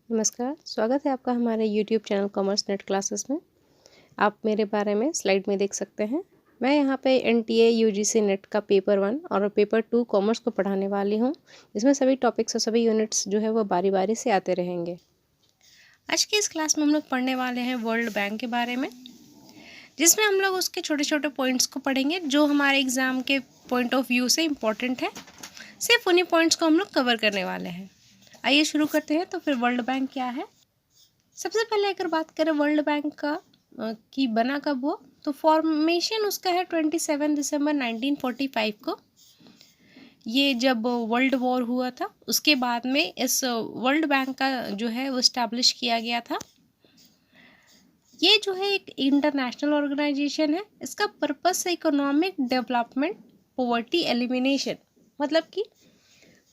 नमस्कार, स्वागत है आपका हमारे YouTube channel commerce net classes में। आप मेरे बारे में स्लाइड में देख सकते हैं। मैं यहाँ पे एनटीए यूजीसी नेट का पेपर 1 और पेपर 2 कॉमर्स को पढ़ाने वाली हूँ। इसमें सभी टॉपिक्स और सभी यूनिट्स जो है वो बारी-बारी से आते रहेंगे। आज की इस क्लास में हम लोग पढ़ने वाले हैं वर्ल्ड बैंक के बारे में, जिसमें हम लोग उसके छोटे-छोटे पॉइंट्स को पढ़ेंगे जो हमारे एग्ज़ाम के पॉइंट ऑफ व्यू से इम्पोर्टेंट है। सिर्फ उन्हीं पॉइंट्स को हम लोग कवर करने वाले हैं। आइए शुरू करते हैं। तो फिर वर्ल्ड बैंक क्या है? सबसे पहले अगर बात करें वर्ल्ड बैंक का कि बना कब हुआ, तो फॉर्मेशन उसका है 27 दिसंबर 1945 को। ये जब वर्ल्ड वॉर हुआ था उसके बाद में इस वर्ल्ड बैंक का जो है वो इस्टेब्लिश किया गया था। ये जो है एक इंटरनेशनल ऑर्गेनाइजेशन है। इसका पर्पस है इकोनॉमिक डेवलपमेंट, पॉवर्टी एलिमिनेशन, मतलब कि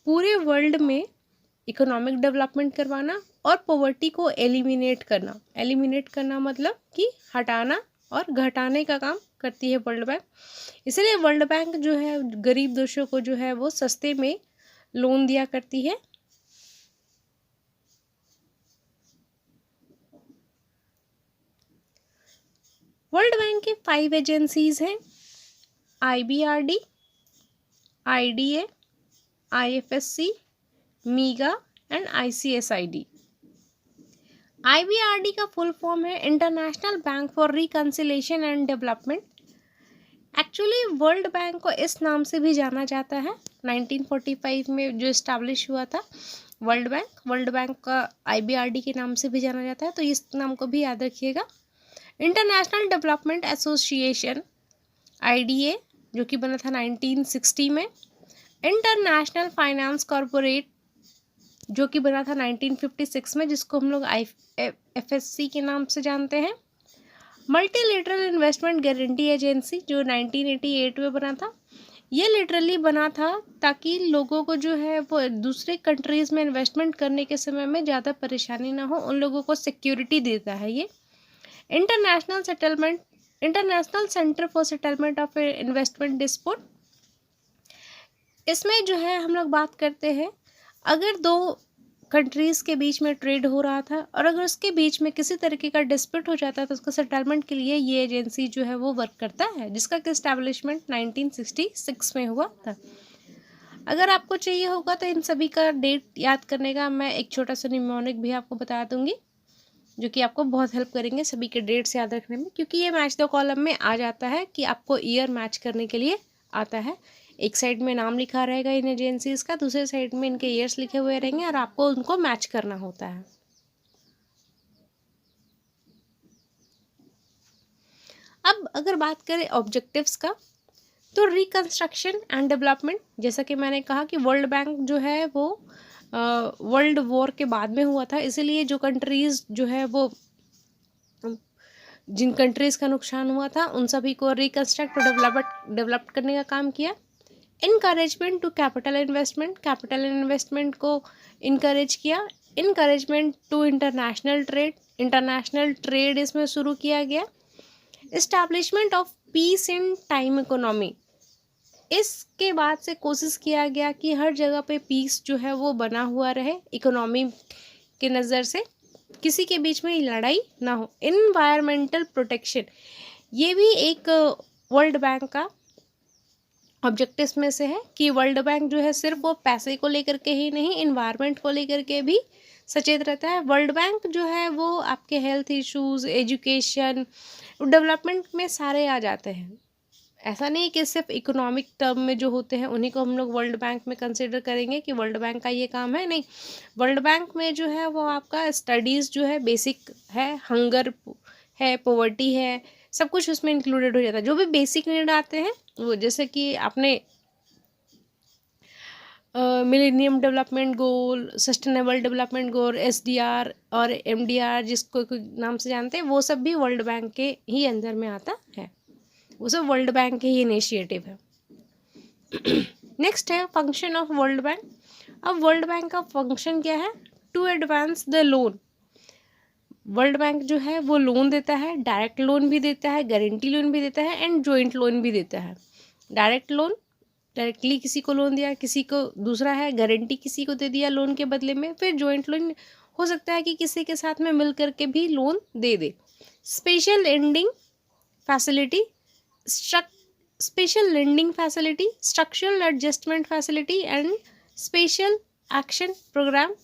पूरे वर्ल्ड में इकोनॉमिक डेवलपमेंट करवाना और पॉवर्टी को एलिमिनेट करना मतलब कि हटाना और घटाने का काम करती है वर्ल्ड बैंक। इसलिए वर्ल्ड बैंक जो है गरीब देशों को जो है वो सस्ते में लोन दिया करती है। वर्ल्ड बैंक की 5 एजेंसीज हैं: IBRD, IDA, IFSC, मीगा and ICSID। IBRD का फुल फॉर्म है international bank for reconciliation and development. Actually world Bank को इस नाम से भी जाना जाता है। 1945 में जो इस्टेब्लिश हुआ था वर्ल्ड बैंक का IBRD के नाम से भी जाना जाता है, तो इस नाम को भी याद रखिएगा। इंटरनेशनल डेवलपमेंट एसोसिएशन IDA जो कि बना था 1960 में। इंटरनेशनल फाइनेंस कॉरपोरेट जो कि बना था 1956 में, जिसको हम लोग IFSC के नाम से जानते हैं। मल्टीलेटरल इन्वेस्टमेंट गारंटी एजेंसी जो 1988 में बना था। ये लिटरली बना था ताकि लोगों को जो है वो दूसरे कंट्रीज़ में इन्वेस्टमेंट करने के समय में ज़्यादा परेशानी ना हो, उन लोगों को सिक्योरिटी देता है ये। International centre for settlement of investment dispute. इसमें जो है हम लोग बात करते हैं, अगर दो कंट्रीज़ के बीच में ट्रेड हो रहा था और अगर उसके बीच में किसी तरीके का डिस्प्यूट हो जाता है तो उसका सेटलमेंट के लिए ये एजेंसी जो है वो वर्क करता है, जिसका कि इस्टेब्लिशमेंट 1966 में हुआ था। अगर आपको चाहिए होगा तो इन सभी का डेट याद करने का मैं एक छोटा सा निमोनिक भी आपको बता दूंगी, जो कि आपको बहुत हेल्प करेंगे सभी के डेट्स याद रखने में, क्योंकि ये मैच द कॉलम में आ जाता है कि आपको ईयर मैच करने के लिए आता है। एक साइड में नाम लिखा रहेगा इन एजेंसीज का, दूसरे साइड में इनके ईयर्स लिखे हुए रहेंगे और आपको उनको मैच करना होता है। अब अगर बात करें ऑब्जेक्टिव्स का, तो रिकंस्ट्रक्शन एंड डेवलपमेंट, जैसा कि मैंने कहा कि वर्ल्ड बैंक जो है वो वर्ल्ड वॉर के बाद में हुआ था, इसीलिए जो कंट्रीज़ जो है वो जिन कंट्रीज़ का नुकसान हुआ था उन सभी को रिकंस्ट्रक्ट और डेवलप करने का काम किया। इनकरेजमेंट टू कैपिटल इन्वेस्टमेंट को इनकरेज किया। इनकरेजमेंट टू इंटरनेशनल ट्रेड इसमें शुरू किया गया। Establishment of peace in time economy, इसके बाद से कोशिश किया गया कि हर जगह पे पीस जो है वो बना हुआ रहे, इकोनॉमी के नज़र से किसी के बीच में लड़ाई ना हो। इन्वायरमेंटल प्रोटेक्शन, ये भी एक वर्ल्ड बैंक का ऑब्जेक्टिव्स में से है कि वर्ल्ड बैंक जो है सिर्फ वो पैसे को लेकर के ही नहीं, इन्वायरमेंट को लेकर के भी सचेत रहता है। वर्ल्ड बैंक जो है वो आपके हेल्थ इश्यूज़, एजुकेशन, डेवलपमेंट में सारे आ जाते हैं। ऐसा नहीं कि सिर्फ इकोनॉमिक टर्म में जो होते हैं उन्हीं को हम लोग वर्ल्ड बैंक में कंसिडर करेंगे कि वर्ल्ड बैंक का ये काम है, नहीं। वर्ल्ड बैंक में जो है वो आपका स्टडीज़ जो है बेसिक है, हंगर है, पॉवर्टी है, सब कुछ उसमें इंक्लूडेड हो जाता है। जो भी बेसिक नीड आते हैं वो, जैसे कि आपने millennium development goal, sustainable development goal, SDR और MDR जिसको नाम से जानते हैं, वो सब भी वर्ल्ड बैंक के ही अंदर में आता है। वो सब वर्ल्ड बैंक के ही इनिशिएटिव है। नेक्स्ट है फंक्शन ऑफ वर्ल्ड बैंक। अब वर्ल्ड बैंक का फंक्शन क्या है? To advance the loan. World Bank जो है वो लोन देता है, डायरेक्ट लोन भी देता है, गारंटी लोन भी देता है एंड जॉइंट लोन भी देता है। डायरेक्ट लोन, डायरेक्टली किसी को लोन दिया, किसी को दूसरा है गारंटी किसी को दे दिया लोन के बदले में। फिर जॉइंट लोन हो सकता है कि किसी के साथ में मिल करके भी लोन दे दे। Special lending facility, special lending facility, structural adjustment facility and special action programme,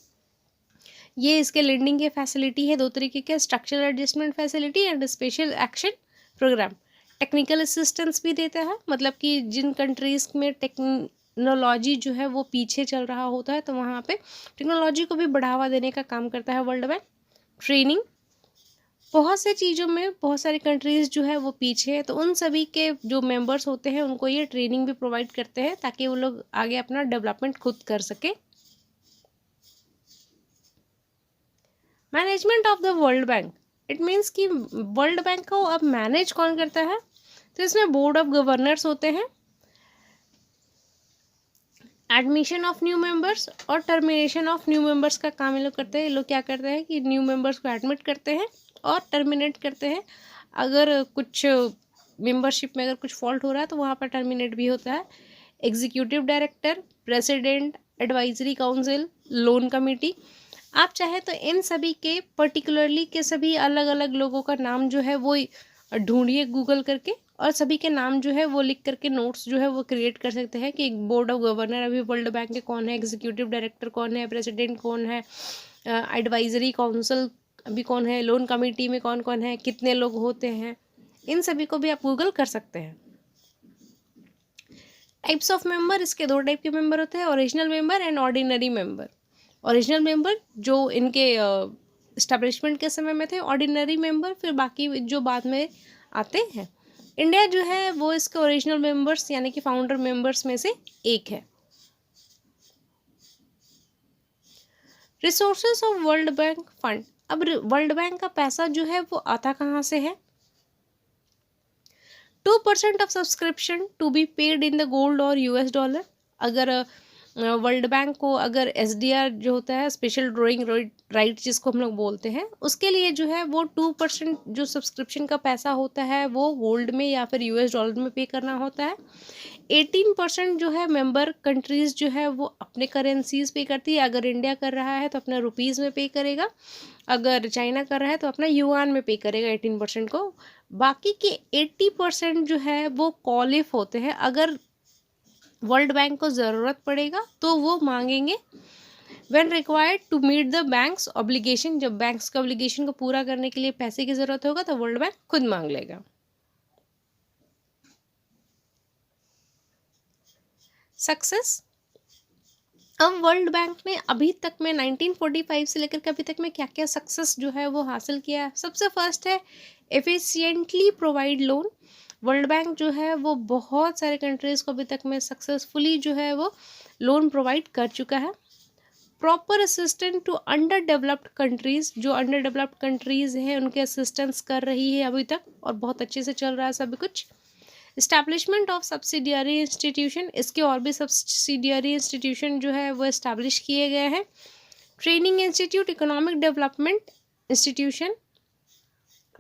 ये इसके लेंडिंग के फैसिलिटी है। दो तरीके के, structural adjustment facility and special action programme. Technical assistance भी देता है, मतलब कि जिन कंट्रीज़ में टेक्नोलॉजी जो है वो पीछे चल रहा होता है तो वहाँ पे टेक्नोलॉजी को भी बढ़ावा देने का काम करता है वर्ल्ड बैंक। ट्रेनिंग, बहुत से चीज़ों में बहुत सारी कंट्रीज़ जो है वो पीछे है, तो उन सभी के जो मेंबर्स होते हैं उनको ये ट्रेनिंग भी प्रोवाइड करते हैं ताकि वो लोग आगे अपना डेवलपमेंट खुद कर सके। Management of the world bank, it means कि वर्ल्ड बैंक को अब मैनेज कौन करता है, तो इसमें बोर्ड ऑफ गवर्नर्स होते हैं। एडमिशन ऑफ न्यू मेंबर्स और टर्मिनेशन ऑफ न्यू मेंबर्स का काम ये लोग करते हैं। ये लोग क्या करते हैं कि न्यू मेंबर्स को एडमिट करते हैं और टर्मिनेट करते हैं। अगर कुछ मेंबरशिप में अगर कुछ फॉल्ट हो रहा है तो वहाँ पर टर्मिनेट भी होता है। Executive director, president, advisory council, loan committee, आप चाहे तो इन सभी के पर्टिकुलरली के सभी अलग अलग लोगों का नाम जो है वो ढूंढिए गूगल करके, और सभी के नाम जो है वो लिख करके नोट्स जो है वो क्रिएट कर सकते हैं कि बोर्ड ऑफ गवर्नर अभी वर्ल्ड बैंक के कौन है, एग्जीक्यूटिव डायरेक्टर कौन है, प्रेसिडेंट कौन है, एडवाइजरी काउंसिल अभी कौन है, लोन कमेटी में कौन कौन है, कितने लोग होते हैं, इन सभी को भी आप गूगल कर सकते हैं। टाइप्स ऑफ मेंबर, इसके दो टाइप के मेंबर होते हैं, original member and ordinary member. Original member जो इनके इस्टेब्लिशमेंट के समय में थे, ऑर्डिनरी मेंबर फिर बाकी जो बाद में आते हैं। इंडिया जो है वो इसके ओरिजिनल मेंबर्स यानी कि फाउंडर मेंबर्स में से एक है। Resources of World bank fund, अब वर्ल्ड बैंक का पैसा जो है वो आता कहाँ से है। 2% of subscription to be paid in the gold और यूएस डॉलर। अगर वर्ल्ड बैंक को अगर एसडीआर जो होता है, स्पेशल ड्रॉइंग राइट जिसको हम लोग बोलते हैं, उसके लिए जो है वो 2% जो सब्सक्रिप्शन का पैसा होता है वो गोल्ड में या फिर यूएस डॉलर में पे करना होता है। 18% जो है मेंबर कंट्रीज़ जो है वो अपने करेंसीज पे करती है। अगर इंडिया कर रहा है तो अपना रुपीज़ में पे करेगा, अगर चाइना कर रहा है तो अपना युआन में पे करेगा 18% को। बाकी के 80% जो है वो कॉलिफ होते हैं। अगर वर्ल्ड बैंक को ज़रूरत पड़ेगा तो वो मांगेंगे। When required to meet the banks obligation, जब बैंक्स के ऑब्लिगेशन को पूरा करने के लिए पैसे की ज़रूरत होगा तो वर्ल्ड बैंक खुद मांग लेगा। सक्सेस, अब वर्ल्ड बैंक ने अभी तक में 1945 से लेकर के अभी तक में क्या क्या सक्सेस जो है वो हासिल किया है। सबसे फर्स्ट है efficiently provide loan. World Bank जो है वो बहुत सारे कंट्रीज़ को अभी तक में सक्सेसफुली जो है वो लोन प्रोवाइड कर चुका है। Proper assistant to underdeveloped countries, जो अंडर डेवलप्ड कंट्रीज़ हैं उनके असिस्टेंस कर रही है अभी तक और बहुत अच्छे से चल रहा है सब कुछ। इस्टेब्लिशमेंट ऑफ सब्सिडियरी इंस्टीट्यूशन, इसके और भी सब्सिडियरी इंस्टीट्यूशन जो है वो इस्टेब्लिश किए गए हैं। Training institute, economic development institution,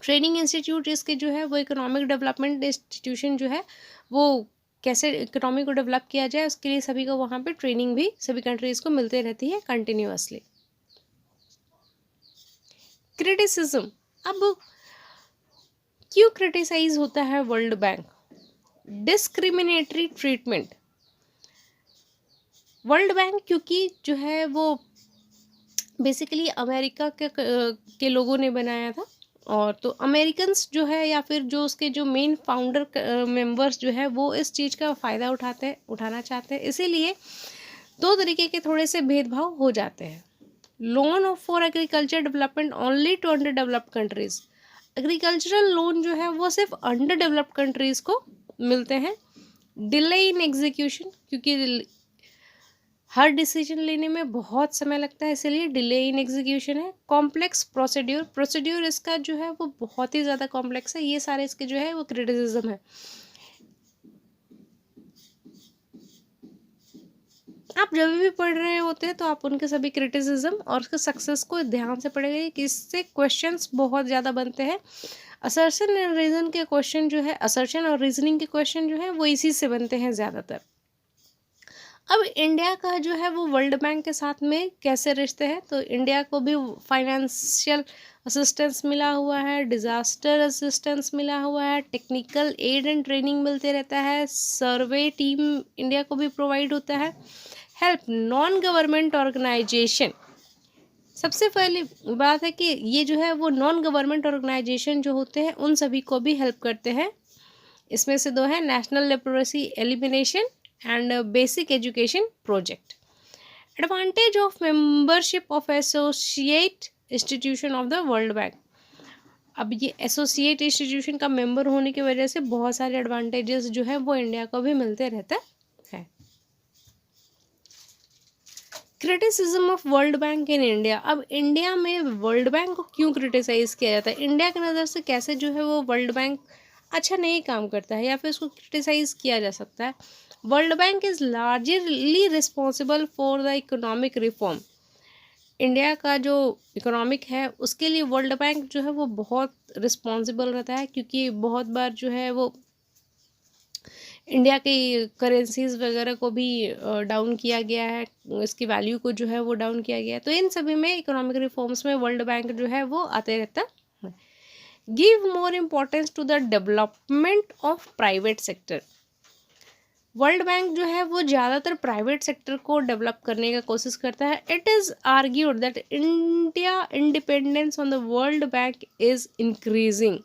training institute इसके जो है वो इकोनॉमिक डेवलपमेंट इंस्टीट्यूशन जो है वो कैसे इकोनॉमी को डेवलप किया जाए उसके लिए सभी को वहाँ पे ट्रेनिंग भी सभी कंट्रीज़ को मिलते रहती है कंटिन्यूअसली। क्रिटिसिज्म, अब क्यों क्रिटिसाइज होता है world bank. Discriminatory treatment, world bank क्योंकि जो है वो बेसिकली अमेरिका के लोगों ने बनाया था, और तो अमेरिकन्स जो है या फिर जो उसके जो मेन फाउंडर मेंबर्स जो है वो इस चीज़ का फ़ायदा उठाना चाहते हैं, इसीलिए दो तरीके के थोड़े से भेदभाव हो जाते हैं। Loan for agriculture development only to underdeveloped countries, agricultural loan जो है वो सिर्फ अंडर डेवलप्ड कंट्रीज़ को मिलते हैं। डिले इन एग्जीक्यूशन, क्योंकि हर डिसीजन लेने में बहुत समय लगता है इसलिए डिले इन एग्जीक्यूशन है। कॉम्प्लेक्स प्रोसीड्यूर इसका जो है वो बहुत ही ज़्यादा कॉम्प्लेक्स है। ये सारे इसके जो है वो क्रिटिसिज्म है। आप जब भी पढ़ रहे होते हैं तो आप उनके सभी क्रिटिसिज्म और उसके सक्सेस को ध्यान से पढ़ेंगे कि इससे क्वेश्चंस बहुत ज़्यादा बनते हैं। असर्शन एंड रीजन के क्वेश्चन जो है, असर्शन और रीजनिंग के क्वेश्चन जो है वो इसी से बनते हैं ज़्यादातर। अब इंडिया का जो है वो वर्ल्ड बैंक के साथ में कैसे रिश्ते हैं, तो इंडिया को भी फाइनेंशियल असिस्टेंस मिला हुआ है, डिज़ास्टर असिस्टेंस मिला हुआ है, टेक्निकल एड एंड ट्रेनिंग मिलते रहता है, सर्वे टीम इंडिया को भी प्रोवाइड होता है, हेल्प नॉन गवर्नमेंट ऑर्गेनाइजेशन। सबसे पहली बात है कि ये जो है वो नॉन गवर्नमेंट ऑर्गेनाइजेशन जो होते हैं उन सभी को भी हेल्प करते हैं। इसमें से दो है national leprosy elimination and basic education project. Advantage of membership of associate institution of the world Bank. अब ये एसोसिएट इंस्टीट्यूशन का मेंबर होने की वजह से बहुत सारे एडवांटेजेस जो है वो इंडिया को भी मिलते रहता है। Criticism of World bank in India. अब इंडिया में वर्ल्ड बैंक को क्यों क्रिटिसाइज किया जाता है, इंडिया की नज़र से कैसे जो है वो वर्ल्ड बैंक अच्छा नहीं काम करता है या फिर उसको क्रिटिसाइज किया जा सकता है। World bank is largely responsible for the economic reform. India का जो इकोनॉमिक है उसके लिए वर्ल्ड बैंक जो है वो बहुत रिस्पॉन्सिबल रहता है, क्योंकि बहुत बार जो है वो इंडिया की करेंसीज वगैरह को भी डाउन किया गया है, इसकी वैल्यू को जो है वो डाउन किया गया है। तो इन सभी में इकोनॉमिक रिफॉर्म्स में वर्ल्ड बैंक जो है वो आते रहता है। Give more importance to the development of private sector. World Bank जो है वो ज़्यादातर प्राइवेट सेक्टर को डेवलप करने का कोशिश करता है। It is argued that India independence on the world bank is increasing.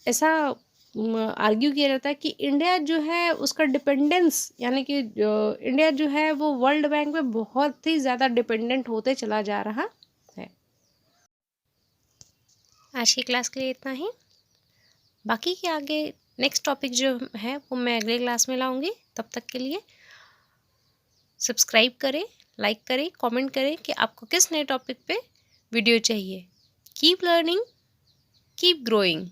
ऐसा आर्ग्यू किया जाता है कि इंडिया जो है उसका डिपेंडेंस, यानी कि इंडिया जो है वो वर्ल्ड बैंक पे बहुत ही ज़्यादा डिपेंडेंट होते चला जा रहा है। आज की क्लास के लिए इतना ही, बाकी के आगे नेक्स्ट टॉपिक जो है वो मैं अगले क्लास में लाऊंगी। तब तक के लिए सब्सक्राइब करें, लाइक करें, कमेंट करें कि आपको किस नए टॉपिक पे वीडियो चाहिए। Keep learning, keep growing,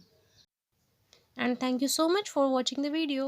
and thank you so much for watching the video.